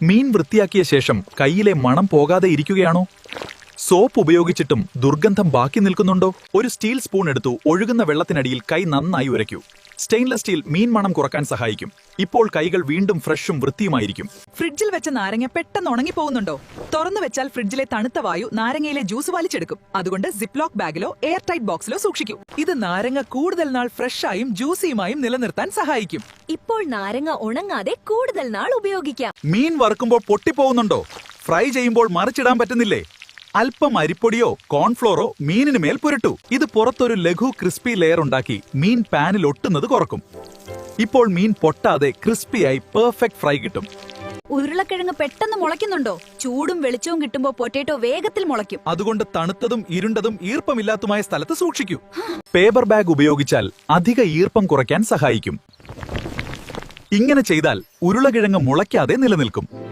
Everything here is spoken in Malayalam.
മീൻ വൃത്തിയാക്കിയ ശേഷം കൈയിലെ മണം പോകാതെ ഇരിക്കുകയാണോ? സോപ്പ് ഉപയോഗിച്ചിട്ടും ദുർഗന്ധം ബാക്കി നിൽക്കുന്നുണ്ടോ? ഒരു സ്റ്റീൽ സ്പൂൺ എടുത്തു ഒഴുകുന്ന വെള്ളത്തിനടിയിൽ കൈ നന്നായി ഉരയ്ക്കൂ. സ്റ്റെയിൻലെസ് സ്റ്റീൽ മീൻ മണം കുറക്കാൻ സഹായിക്കും. ഇപ്പോൾ കൈകൾ വീണ്ടും ഫ്രഷും വൃത്തിയുമായിരിക്കും. ഫ്രിഡ്ജിൽ വെച്ച നാരങ്ങ പെട്ടെന്ന് ഉണങ്ങിപ്പോകുന്നുണ്ടോ? തുറന്നു വെച്ചാൽ ഫ്രിഡ്ജിലെ തണുത്ത വായു നാരങ്ങയിലെ ജ്യൂസ് വലിച്ചെടുക്കും. അതുകൊണ്ട് സിപ്ലോക്ക് ബാഗിലോ എയർ ടൈറ്റ് ബോക്സിലോ സൂക്ഷിക്കൂ. ഇത് നാരങ്ങ കൂടുതൽ നാൾ ഫ്രഷായും ജ്യൂസിയുമായും നിലനിർത്താൻ സഹായിക്കും. ഇപ്പോൾ നാരങ്ങ ഉണങ്ങാതെ കൂടുതൽ നാൾ ഉപയോഗിക്കാം. മീൻ വറുക്കുമ്പോൾ പൊട്ടിപ്പോകുന്നുണ്ടോ? ഫ്രൈ ചെയ്യുമ്പോൾ മറിച്ചിടാൻ പറ്റുന്നില്ലേ? അല്പം അരിപ്പൊടിയോ കോൺഫ്ലോറോ മീനിന് മേൽ പുരട്ടു. ഇത് പുറത്തൊരു ലഘു ക്രിസ്പി ലെയർ ഉണ്ടാക്കി മീൻ പാനിൽ ഒട്ടുന്നത് കുറക്കും. ഇപ്പോൾ മീൻ പൊട്ടാതെ ക്രിസ്പിയായി പെർഫെക്റ്റ് ഫ്രൈ കിട്ടും. ഉരുളക്കിഴങ്ങ് പെട്ടെന്ന് മുളയ്ക്കുന്നുണ്ടോ? ചൂടും വെളിച്ചവും കിട്ടുമ്പോൾ പൊട്ടേറ്റോ വേഗത്തിൽ മുളയ്ക്കും. അതുകൊണ്ട് തണുത്തതും ഇരുണ്ടതും ഈർപ്പമില്ലാത്തതുമായ സ്ഥലത്ത് സൂക്ഷിക്കൂ. പേപ്പർ ബാഗ് ഉപയോഗിച്ചാൽ അധിക ഈർപ്പം കുറയ്ക്കാൻ സഹായിക്കും. ഇങ്ങനെ ചെയ്താൽ ഉരുളക്കിഴങ്ങ് മുളയ്ക്കാതെ നിലനിൽക്കും.